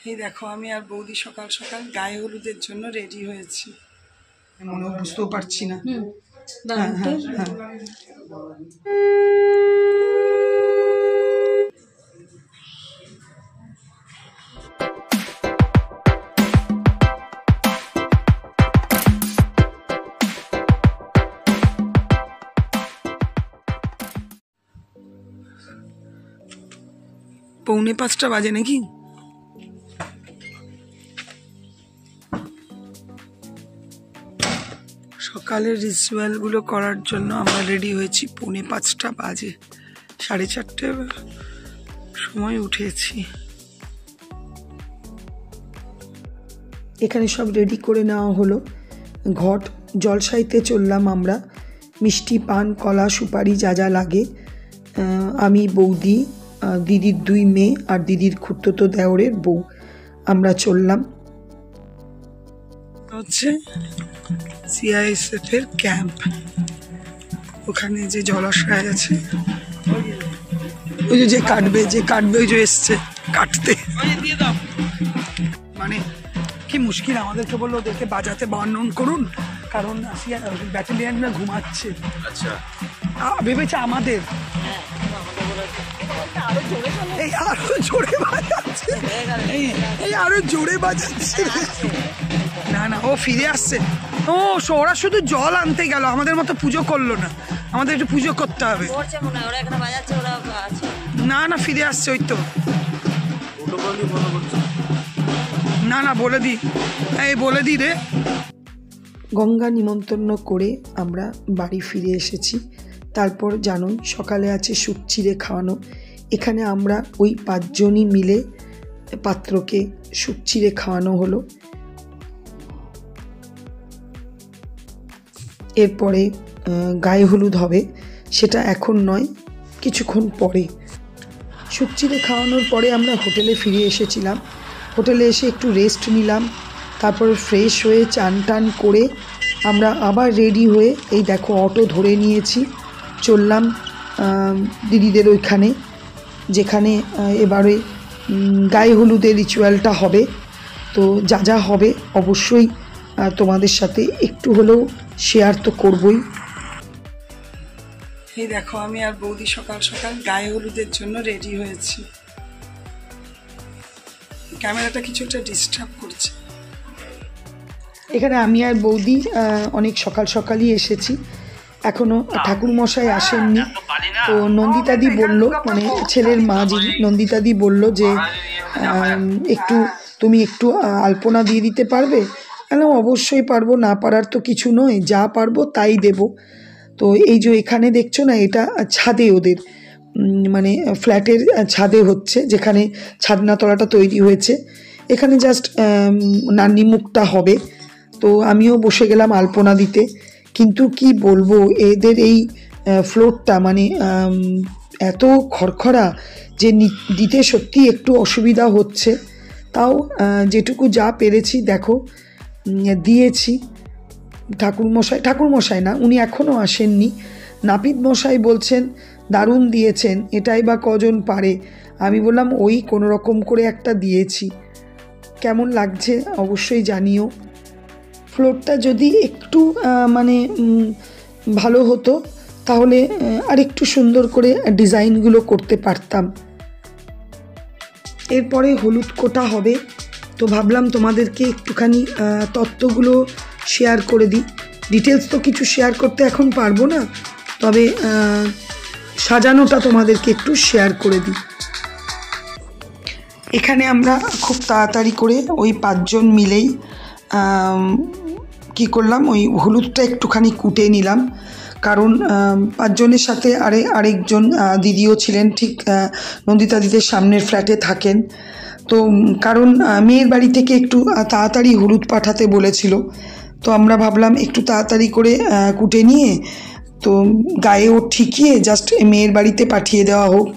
এই দেখো আমি আর বৌদি সকাল সকাল গায়ে হলুদের জন্য রেডি হয়েছি। মনেও বুঝতেও পারছি না। পৌনে 5টা বাজে নাকি? সকালের রিচুয়ালগুলো করার জন্য আমরা রেডি হয়েছি। পৌনে 5টা বাজে, 4:30 সময় উঠেছি। এখানে সব রেডি করে নেওয়া হলো। ঘট জলসাইতে চললাম আমরা। মিষ্টি, পান, কলা, সুপারি যা যা লাগে। আমি, বৌদি, দিদির 2 মেয়ে আর দিদির খুড়তুতো দেওরের বউ আমরা চললাম। হচ্ছে সিআইএসএফের ক্যাম্প। ওখানে যে জলাশয় আছে, ওই যে কাটবে ওই যে এসছে কাটতে। মানে কি মুশকিল, আমাদেরকে বললো ওদেরকে বাজাতে বারণ করুন, কারণ ব্যাটালিয়ানরা ঘুমাচ্ছে। আচ্ছা, ভেবেছে আমাদের এই আরো জোরে বাজাচ্ছে, এই আরো জোরে বাজাচ্ছে। না না, ও ফিরে আসছে। ওরা শুধু জল আনতে গেল, আমাদের মতো পুজো করলো না। আমাদের একটু পুজো করতে হবে। না না, ফিরে আসছে। ওই তো না না, বলে দি রে। গঙ্গা নিমন্ত্রণ করে আমরা বাড়ি ফিরে এসেছি। তারপর জানোই সকালে আছে সুপ চিড়ে খাওয়ানো। এখানে আমরা ওই 5 জনই মিলে পাত্রকে সুপ চিড়ে খাওয়ানো হলো। এরপরে গায়ে হলুদ হবে, সেটা এখন নয়, কিছুক্ষণ পরে। সুপ চিড়ে খাওয়ানোর পরে আমরা হোটেলে ফিরে এসেছিলাম। হোটেলে এসে একটু রেস্ট নিলাম। তারপরে ফ্রেশ হয়ে চান টান করে আমরা আবার রেডি হয়ে এই দেখো অটো ধরে নিয়েছি, চললাম দিদিদের ওইখানে, যেখানে এবারে গায়ে হলুদের রিচুয়ালটা হবে। তো যা যা হবে অবশ্যই তোমাদের সাথে একটু হলেও শেয়ার তো করবই। এই দেখো আমি আর বৌদি সকাল সকাল গায়ে হলুদের জন্য রেডি হয়েছি। ক্যামেরাটা কিছুটা ডিস্টার্ব করছে। এখানে আমি আর বৌদি অনেক সকাল সকালই এসেছি, এখনো ঠাকুর মশাই আসেননি। তো নন্দিতাদি বলল, মানে ছেলের মা যিনি, নন্দিতাদি বলল যে তুমি একটু আলপনা দিয়ে দিতে পারবে? বললাম অবশ্যই পারবো, না পারার তো কিছু নয়, যা পারবো তাই দেব। তো এই যে এখানে দেখছো না, এটা ছাদে ওদের, মানে ফ্ল্যাটের ছাদে হচ্ছে, যেখানে ছাদনাতলাটা তৈরি হয়েছে। এখানে জাস্ট নান্নি মুখটা হবে। তো আমিও বসে গেলাম আলপনা দিতে। কিন্তু কি বলবো, এদের এই ফ্লোরটা মানে এত খড়খড়া যে দিতে সত্যি একটু অসুবিধা হচ্ছে। তাও যেটুকু যা পেরেছি দেখো দিয়েছি। ঠাকুরমশাই না, উনি এখনও আসেননি। নাপিত মশাই বলছেন দারুণ দিয়েছেন, এটাই বা কজন পারে। আমি বললাম ওই কোনো রকম করে একটা দিয়েছি। কেমন লাগছে অবশ্যই জানিও। ফ্লোরটা যদি একটু মানে ভালো হতো তাহলে আর একটু সুন্দর করে ডিজাইনগুলো করতে পারতাম। এরপরে হলুদ কোটা হবে, তো ভাবলাম তোমাদেরকে একটুখানি তত্ত্বগুলো শেয়ার করে দিই। ডিটেলস তো কিছু শেয়ার করতে এখন পারবো না, তবে সাজানোটা তোমাদেরকে একটু শেয়ার করে দিই। এখানে আমরা খুব তাড়াতাড়ি করে ওই 5 জন মিলেই কি করলাম, ওই হলুদটা একটুখানি কুটে নিলাম। কারণ 5 জনের সাথে আরেকজন দিদিও ছিলেন, ঠিক নন্দিতা দিদির সামনের ফ্ল্যাটে থাকেন। তো কারণ মেয়ের বাড়ি থেকে একটু তাড়াতাড়ি হলুদ পাঠাতে বলেছিল, তো আমরা ভাবলাম একটু তাড়াতাড়ি করে কুটে নিয়ে তো গায়ে ও ঠিকিয়ে জাস্ট মেয়ের বাড়িতে পাঠিয়ে দেওয়া হোক।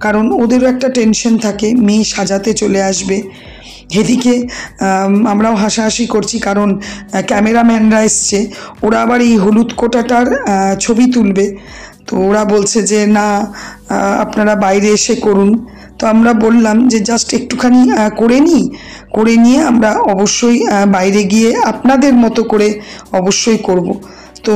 কারণ ওদেরও একটা টেনশন থাকে, মেয়ে সাজাতে চলে আসবে। এদিকে আমরাও হাসাহাসি করছি, কারণ ক্যামেরাম্যানরা এসছে, ওরা আবার এই হলুদ কোটাটার ছবি তুলবে। তো তো ওরা বলছে যে না আপনারা বাইরে এসে করুন। তো আমরা বললাম যে জাস্ট একটুখানি করে নিয়ে আমরা অবশ্যই বাইরে গিয়ে আপনাদের মতো করে অবশ্যই করব। তো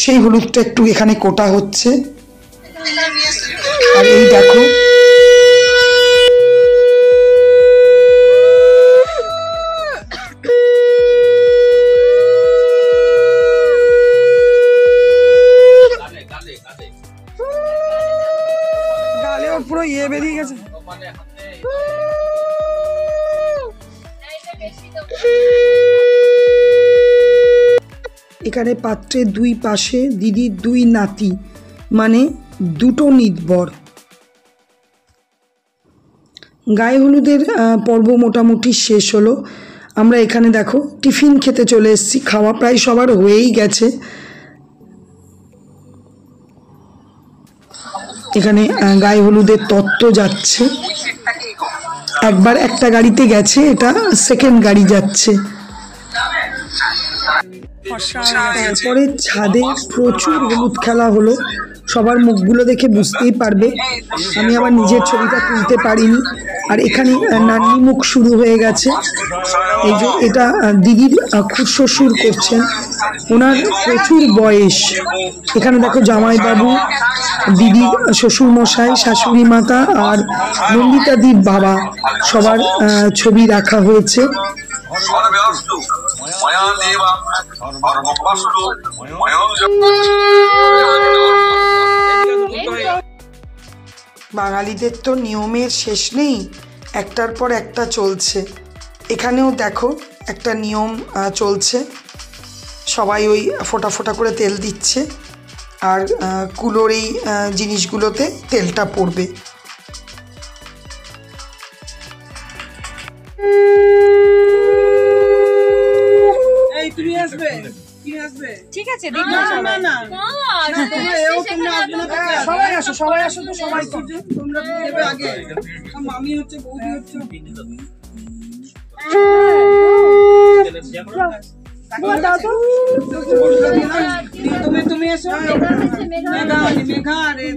সেই হলুদটা একটু এখানে কোটা হচ্ছে। আর এই দেখো গালে ওর পুরো ইয়ে বেরিয়ে গেছে। এখানে পাত্রের দুই পাশে দিদির দুই নাতি, মানে দুটো নির্ভর। গায়ে হলুদের পর্ব মোটামুটি শেষ হলো। আমরা এখানে দেখো টিফিন খেতে চলে এসেছি, খাওয়া প্রায় সবার হয়েই গেছে। এখানে গায়ে হলুদের তত্ত্ব যাচ্ছে, একবার একটা গাড়িতে গেছে, এটা সেকেন্ড গাড়ি যাচ্ছে। তারপরে ছাদে প্রচুর হলুদ খেলা হলো, সবার মুখগুলো দেখে বুঝতেই পারবে। আমি আবার নিজের ছবিটা তুলতে পারিনি। আর এখানে নান্নি মুখ শুরু হয়ে গেছে। এই যে এটা দিদির খুড়শ্বশুর করছেন, ওনার প্রচুর বয়স। এখানে দেখো জামাইবাবু, দিদির শ্বশুরমশাই, শাশুড়ি মাতা আর নন্দিতাদির বাবা সবার ছবি রাখা হয়েছে। বাঙালিদের তো নিয়মের শেষ নেই, একটার পর একটা চলছে। এখানেও দেখো একটা নিয়ম চলছে, সবাই ওই ফোঁটা ফোঁটা করে তেল দিচ্ছে আর কুলোর এই জিনিসগুলোতে তেলটা পড়বে। ঠিক আছে, সবাই আসো, সবাই আসো, তো সবাই তোমরা দেবে আগে, মামি হচ্ছে, বৌদি হচ্ছে। তুমি এসো, মেঘা রে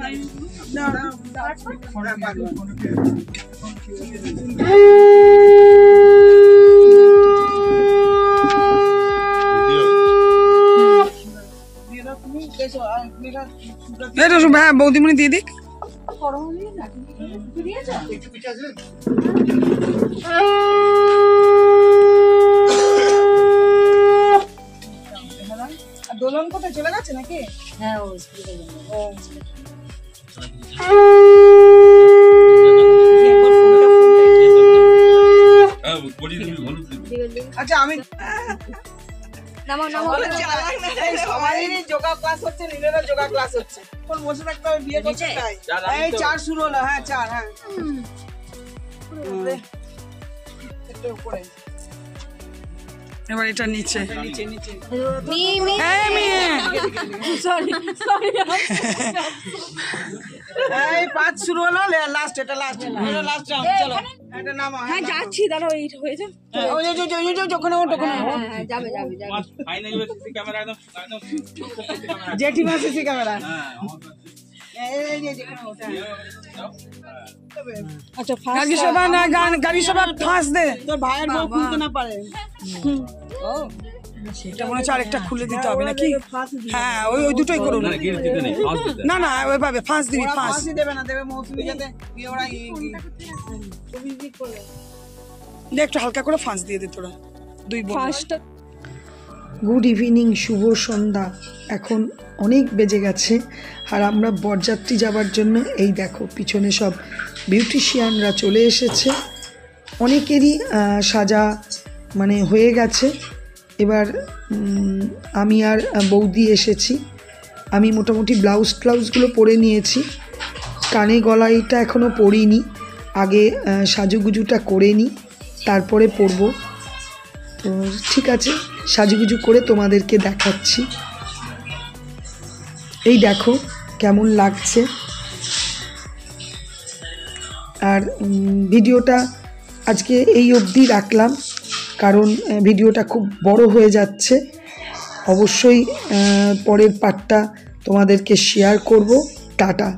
হ্যাঁ বৌদিমণি দিয়ে দিক। দোলন কোথায় চলে গেছে নাকি? হ্যাঁ, আচ্ছা আমি সবারই যোগা ক্লাস হচ্ছে, নীলেরও যোগা ক্লাস হচ্ছে। কোন বসে থাকতে হবে, বিয়ে করছে তাই। এই 4 শুরু হলো। হ্যাঁ 4, হ্যাঁ একটু উপরে, এবার এটা নিচে নিচে নিচে। এই 5 শুরু হলো, লাস্ট, এটা লাস্ট, এটা লাস্ট রাউন্ড। চলো এটা নামা। হ্যাঁ যাচ্ছি, দাঁড়াও, এই হয়ে যাবে। ওই যে যখন যাবে জেঠিমা সিসি ক্যামেরা। আচ্ছা, গাড়ি সভা ফাঁস দে, তোর ভাইয়ের বউ খুলতে না পারে। এটা মনে হচ্ছে আরেকটা খুলে দিতে হবে নাকি? হ্যাঁ ওই দুটোই করুন। না না ওইভাবে ফাঁস দিবি, ফাঁসি দেবে না, দেবে মৌসুমী, যাতে ওরা একটু হালকা করে ফাঁস দিয়ে দে তোরা দুই বোন। গুড ইভিনিং, শুভ সন্ধ্যা। এখন অনেক বেজে গেছে আর আমরা বরযাত্রী যাবার জন্য এই দেখো পিছনে সব বিউটিশিয়ানরা চলে এসেছে। অনেকেরই সাজা মানে হয়ে গেছে। এবার আমি আর বৌদি এসেছি। আমি মোটামুটি ব্লাউজগুলো পরে নিয়েছি, কানে গলাইটা এখনও পরিনি, আগে সাজুগুজুটা করে নিই তারপরে পরবো। তো ঠিক আছে, সাজুগুজু করে তোমাদেরকে দেখাচ্ছি। এই দেখো কেমন লাগছে। আর ভিডিওটা আজকে এই অবধি রাখলাম, কারণ ভিডিওটা খুব বড় হয়ে যাচ্ছে। অবশ্যই পরের পার্টটা তোমাদেরকে শেয়ার করব। টাটা।